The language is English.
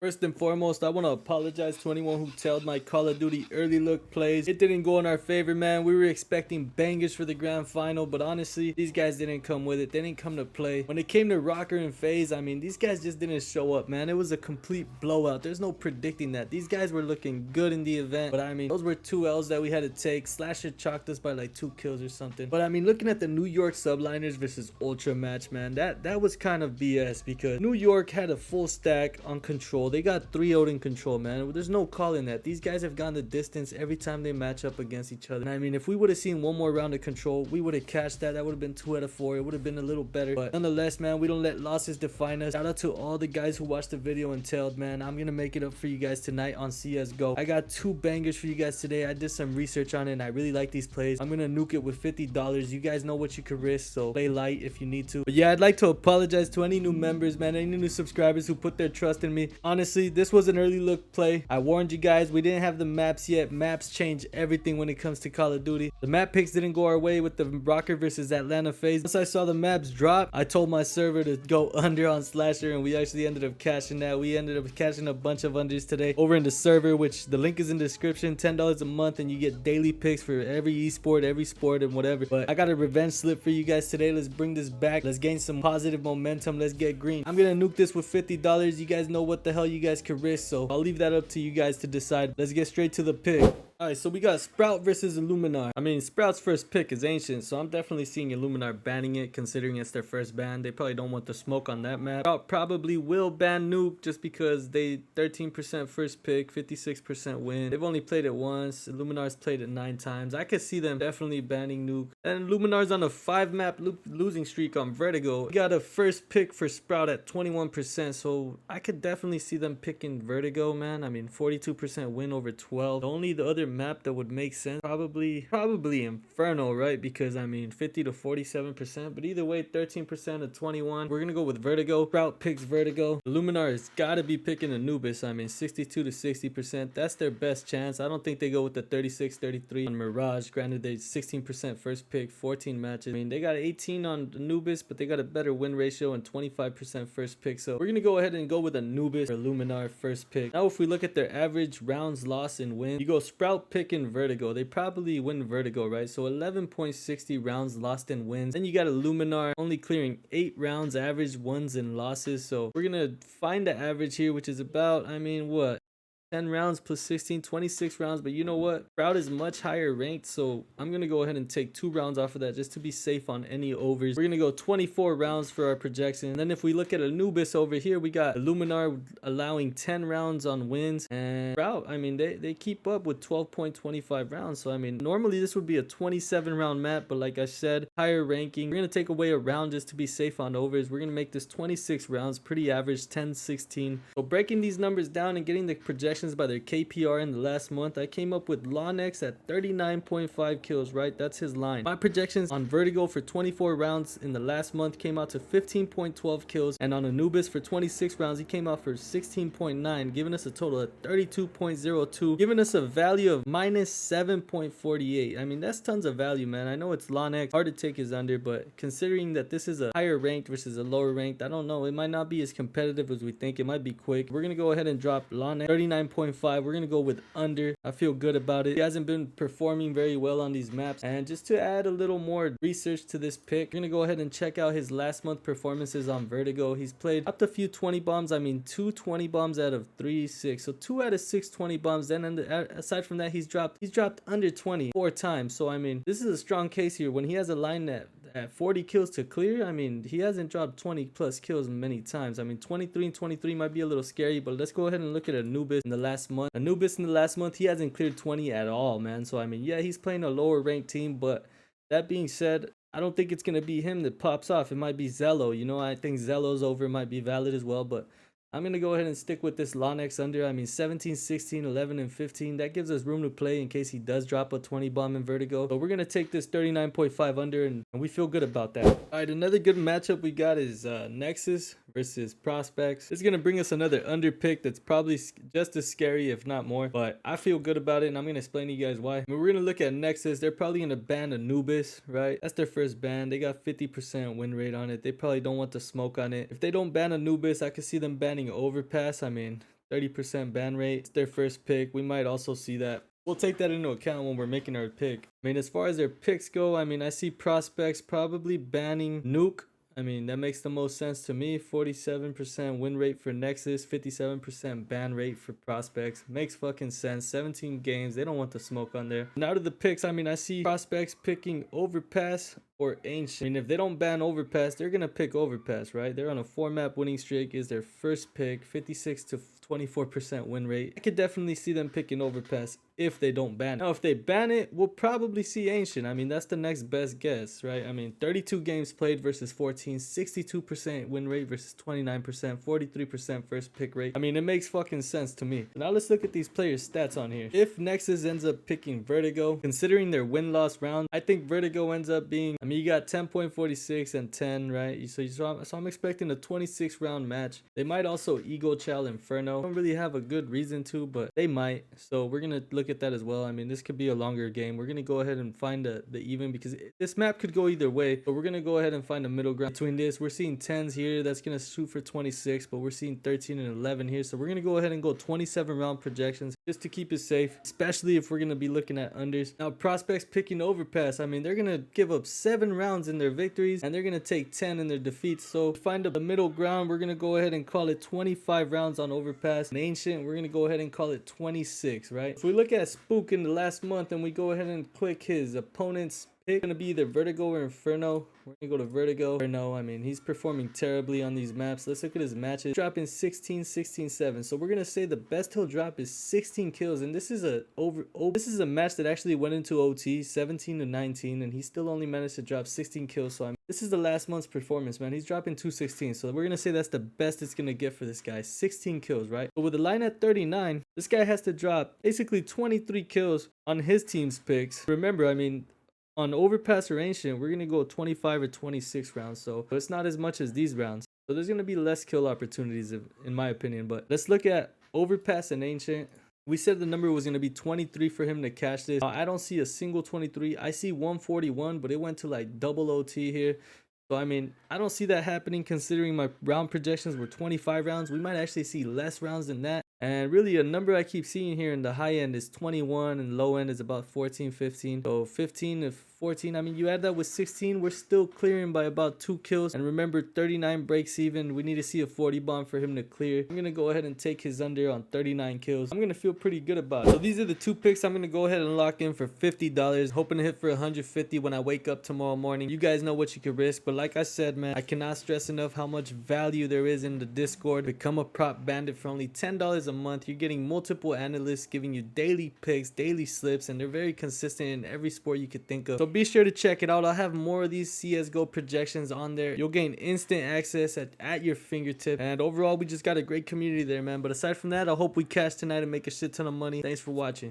First and foremost, I want to apologize to anyone who tailed my Call of Duty early look plays. It didn't go in our favor, man. We were expecting bangers for the grand final, but honestly, these guys didn't come with it. They didn't come to play. When it came to Rocker and FaZe, I mean, these guys just didn't show up, man. It was a complete blowout. There's no predicting that. These guys were looking good in the event, but I mean, those were 2 L's that we had to take. Slasher chalked us by like 2 kills or something. But I mean, looking at the New York subliners versus Ultra match, man, that was kind of BS because New York had a full stack on control. They got 3-0 in control, man. There's no calling that. These guys have gone the distance every time they match up against each other. And I mean, if we would have seen one more round of control, we would have cashed that. That would have been 2 out of 4. It would have been a little better. But nonetheless, man, we don't let losses define us. Shout out to all the guys who watched the video and tailed, man. I'm gonna make it up for you guys tonight on CSGO. I got 2 bangers for you guys today. I did some research on it and I really like these plays. I'm gonna nuke it with $50. You guys know what you could risk, so play light if you need to. But yeah, I'd like to apologize to any new members, man, any new subscribers who put their trust in me. Honestly, this was an early look play. I warned you guys, we didn't have the maps yet. Maps change everything when it comes to Call of Duty. The map picks didn't go our way with the Rocker versus Atlanta FaZe. Once I saw the maps drop, I told my server to go under on Slasher, and we actually ended up cashing that. We ended up cashing a bunch of unders today over in the server, which the link is in the description. $10 a month and you get daily picks for every esport, every sport, and whatever. But I got a revenge slip for you guys today. Let's bring this back. Let's gain some positive momentum. Let's get green. I'm gonna nuke this with $50. You guys know what the hell you guys could risk, so I'll leave that up to you guys to decide. Let's get straight to the pick. Alright, so we got Sprout versus Illuminar. I mean, Sprout's first pick is Ancient, so I'm definitely seeing Illuminar banning it, considering it's their first ban. They probably don't want the smoke on that map. Sprout probably will ban Nuke just because they 13% first pick, 56% win. They've only played it once. Illuminar's played it 9 times. I could see them definitely banning Nuke. And Illuminar's on a 5-map losing streak on Vertigo. We got a first pick for Sprout at 21%, so I could definitely see them picking Vertigo, man. I mean, 42% win over 12. Only the other map that would make sense probably Inferno, right? Because I mean 50 to 47%, but either way 13% of 21. We're gonna go with Vertigo. Sprout picks Vertigo. Illuminar has got to be picking Anubis. I mean 62 to 60%, that's their best chance. I don't think they go with the 36-33 on Mirage. Granted, they 16% first pick, 14 matches. I mean, they got 18 on Anubis, but they got a better win ratio and 25% first pick, so we're gonna go ahead and go with Anubis for Illuminar first pick. Now if we look at their average rounds lost and win, you go Sprout picking Vertigo. They probably win Vertigo, right? So 11.60 rounds lost and wins. Then you got Illuminar only clearing 8 rounds average wins and losses. So we're gonna find the average here, which is about, I mean, what, 10 rounds plus 16, 26 rounds. But you know what? Sprout is much higher ranked, so I'm going to go ahead and take 2 rounds off of that just to be safe on any overs. We're going to go 24 rounds for our projection. And then if we look at Anubis over here, we got Illuminar allowing 10 rounds on wins. And Sprout, I mean, they keep up with 12.25 rounds. So, I mean, normally this would be a 27 round map, but like I said, higher ranking. We're going to take away a round just to be safe on overs. We're going to make this 26 rounds, pretty average, 10, 16. So breaking these numbers down and getting the projection by their KPR in the last month, I came up with Lonex at 39.5 kills, right? That's his line. My projections on Vertigo for 24 rounds in the last month came out to 15.12 kills, and on Anubis for 26 rounds, he came out for 16.9, giving us a total of 32.02, giving us a value of minus 7.48. I mean, that's tons of value, man. I know it's Lonex, hard to take his under, but considering that this is a higher ranked versus a lower ranked, I don't know. It might not be as competitive as we think. It might be quick. We're going to go ahead and drop Lonex 39.5. We're gonna go with under. I feel good about it. He hasn't been performing very well on these maps, and just to add a little more research to this pick, we're gonna go ahead and check out his last month performances on Vertigo. He's played up to a few 20 bombs. I mean 2 20 bombs out of 3 6, so 2 out of 6 20 bombs. Then aside from that, he's dropped under 20 4 times. So I mean, this is a strong case here. When he has a line that at 40 kills to clear, I mean, he hasn't dropped 20 plus kills many times. I mean, 23 and 23 might be a little scary, but let's go ahead and look at Anubis in the last month. Anubis in the last month, he hasn't cleared 20 at all, man. So I mean, yeah, he's playing a lower ranked team, but that being said, I don't think it's gonna be him that pops off. It might be Zello. You know, I think Zello's over might be valid as well, but I'm going to go ahead and stick with this Lonex under. I mean, 17, 16, 11, and 15. That gives us room to play in case he does drop a 20 bomb in Vertigo. But we're going to take this 39.5 under, and we feel good about that. All right, another good matchup we got is Nexus versus Prospects. This is going to bring us another under pick that's probably just as scary, if not more. But I feel good about it, and I'm going to explain to you guys why. I mean, we're going to look at Nexus. They're probably going to ban Anubis, right? That's their first ban. They got 50% win rate on it. They probably don't want the smoke on it. If they don't ban Anubis, I could see them banning Overpass. I mean, 30% ban rate. It's their first pick. We might also see that. We'll take that into account when we're making our pick. I mean, as far as their picks go, I mean, I see prospects probably banning Nuke. I mean, that makes the most sense to me. 47% win rate for Nexus, 57% ban rate for prospects. Makes fucking sense. 17 games. They don't want the smoke on there. And out of the picks, I mean, I see prospects picking Overpass or Ancient. I mean, if they don't ban Overpass, they're going to pick Overpass, right? They're on a 4-map winning streak. Is their first pick. 56 to 24% win rate. I could definitely see them picking Overpass if they don't ban it. Now, if they ban it, we'll probably see Ancient. I mean, that's the next best guess, right? I mean, 32 games played versus 14, 62% win rate versus 29%, 43% first pick rate. I mean, it makes fucking sense to me. Now, let's look at these players' stats on here. If Nexus ends up picking Vertigo, considering their win-loss round, I think Vertigo ends up being, I mean, you got 10.46 and 10, right? So I'm expecting a 26-round match. They might also Ego Child Inferno. I don't really have a good reason to, but they might. So we're going to look at that as well. I mean, this could be a longer game. We're going to go ahead and find the even, because this map could go either way, but we're going to go ahead and find a middle ground between this. We're seeing 10s here. That's going to shoot for 26, but we're seeing 13 and 11 here. So we're going to go ahead and go 27 round projections just to keep it safe, especially if we're going to be looking at unders. Now, prospects picking Overpass. I mean, they're going to give up 7 rounds in their victories and they're going to take 10 in their defeats. So to find the middle ground, we're going to go ahead and call it 25 rounds on Overpass. And Ancient, we're going to go ahead and call it 26, right? If we look at Spook in the last month and we go ahead and click his opponent's pick, gonna be either Vertigo or Inferno. We're gonna go to Vertigo. Or no, I mean, he's performing terribly on these maps. Let's look at his matches. Dropping 16, 16, 7. So we're gonna say the best he'll drop is 16 kills, and this is a match that actually went into OT, 17 to 19, and he still only managed to drop 16 kills. So I mean, this is the last month's performance, man. He's dropping 216. So we're gonna say that's the best it's gonna get for this guy. 16 kills, right? But with the line at 39, this guy has to drop basically 23 kills on his team's picks. Remember, I mean, on Overpass or Ancient, we're going to go 25 or 26 rounds. So it's not as much as these rounds. So there's going to be less kill opportunities, in my opinion. But let's look at Overpass and Ancient. We said the number was going to be 23 for him to cash this. I don't see a single 23. I see 141, but it went to like double OT here. So, I mean, I don't see that happening considering my round projections were 25 rounds. We might actually see less rounds than that. And really, a number I keep seeing here in the high end is 21 and low end is about 14, 15. So 15 to 14. I mean, you add that with 16, we're still clearing by about 2 kills. And remember, 39 breaks even. We need to see a 40 bomb for him to clear. I'm going to go ahead and take his under on 39 kills. I'm going to feel pretty good about it. So these are the 2 picks I'm going to go ahead and lock in for $50. Hoping to hit for 150 when I wake up tomorrow morning. You guys know what you could risk. But like I said, man, I cannot stress enough how much value there is in the Discord. Become a prop bandit for only $10 a month. You're getting multiple analysts giving you daily picks, daily slips, and they're very consistent in every sport you could think of. So be sure to check it out. I'll have more of these CSGO projections on there. You'll gain instant access at your fingertip. And overall, we just got a great community there, man. But aside from that, I hope we cash tonight and make a shit ton of money. Thanks for watching.